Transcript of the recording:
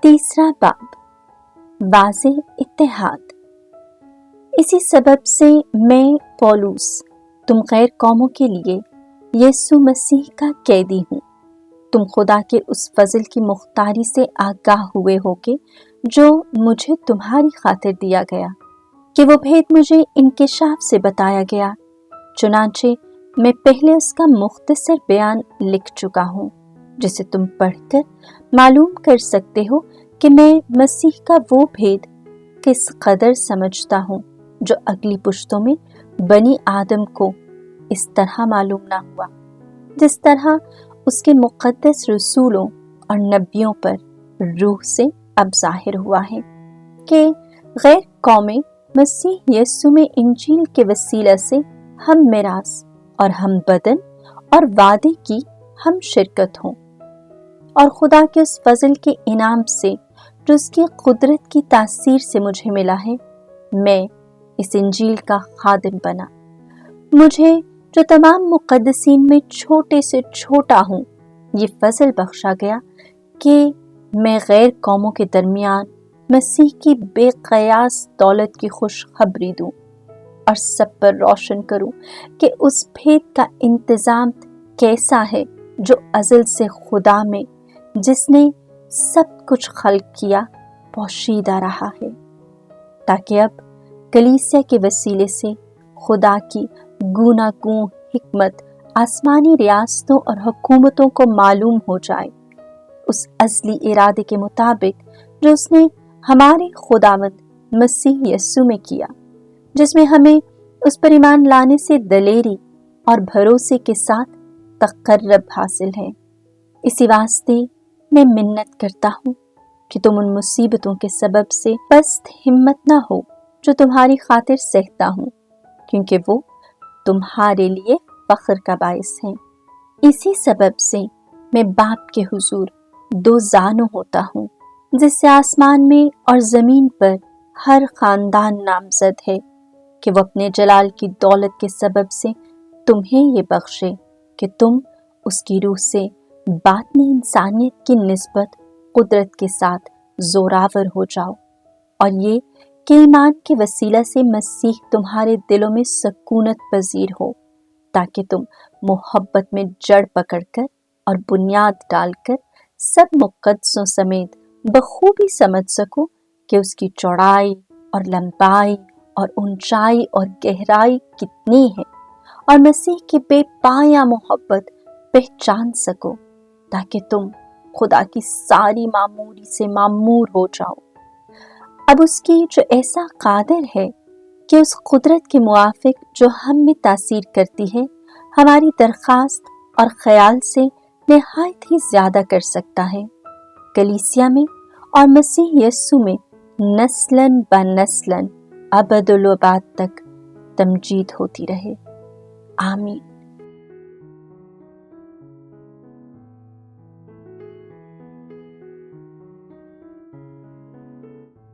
तीसरा बाब, वाज़ेह इत्तेहाद। इसी सबब से मैं पौलुस तुम गैर कौमों के लिए यीशु मसीह का कैदी हूँ। तुम खुदा के उस फजल की मुख्तारी से आगाह हुए हो के जो मुझे तुम्हारी खातिर दिया गया, कि वो भेद मुझे इंकिशाफ से बताया गया। चुनांचे मैं पहले उसका मुख्तसर बयान लिख चुका हूँ, जिसे तुम पढ़कर मालूम कर सकते हो कि मैं मसीह का वो भेद किस कदर समझता हूँ जो अगली पुश्तों में बनी आदम को इस तरह मालूम ना हुआ, जिस तरह उसके मुक़द्दस रसूलों और नबियों पर रूह से अब ज़ाहिर हुआ है कि गैर कौमें मसीह यीशु में इंजील के वसीला से हम मिरास और हम बदन और वादे की हम शिरकत हों, और खुदा के उस फजल के इनाम से जो उसकी कुदरत की तासीर से मुझे मिला है, मैं इस इंजील का खादिम बना। मुझे जो तमाम मुक़द्दसीन में छोटे से छोटा हूँ, ये फजल बख्शा गया कि मैं गैर कौमों के दरमियान मसीह की बेक़यास दौलत की खुशखबरी दूँ और सब पर रोशन करूँ कि उस भेद का इंतज़ाम कैसा है जो अज़ल से खुदा में, जिसने सब कुछ खल्क किया, पोशीदा रहा है, ताकि अब कलीसिया के वसीले से खुदा की गूनागूं हिकमत आसमानी रियासतों और हुकूमतों को मालूम हो जाए, उस असली इरादे के मुताबिक जो उसने हमारे खुदावंद मसीह यीशु में किया, जिसमें हमें उस पर ईमान लाने से दलेरी और भरोसे के साथ तक़र्रब हासिल है। इसी वास्ते मैं मिन्नत करता हूँ कि तुम उन मुसीबतों के सबब से पस्त हिम्मत ना हो जो तुम्हारी खातिर सहता हूँ, क्योंकि वो तुम्हारे लिए फख्र का बाइस है। इसी सबब से मैं बाप के हुजूर दो जानो होता हूँ, जिससे आसमान में और ज़मीन पर हर खानदान नामजद है, कि वो अपने जलाल की दौलत के सबब से तुम्हें ये बख्शे कि तुम उसकी रूह से बातनी इंसानियत की निस्बत कुदरत के साथ जोरावर हो जाओ, और ये कि ईमान के वसीला से मसीह तुम्हारे दिलों में सकूनत पजीर हो, ताकि तुम मोहब्बत में जड़ पकड़कर और बुनियाद डालकर सब मुक़द्दसों समेत बखूबी समझ सको कि उसकी चौड़ाई और लंबाई और ऊंचाई और गहराई कितनी है, और मसीह की बेपाया मोहब्बत पहचान सको, ताकि तुम खुदा की सारी मामूरी से मामूर हो जाओ। अब उसकी जो ऐसा कादिर है कि उस कुदरत के मुआफिक जो हम में तासीर करती है, हमारी दरख्वास्त और ख्याल से निहायत ही ज़्यादा कर सकता है, कलीसिया में और मसीह यीशु में नस्लन ब नस्लन अबदुल अबाद तक तमजीद होती रहे। आमीन।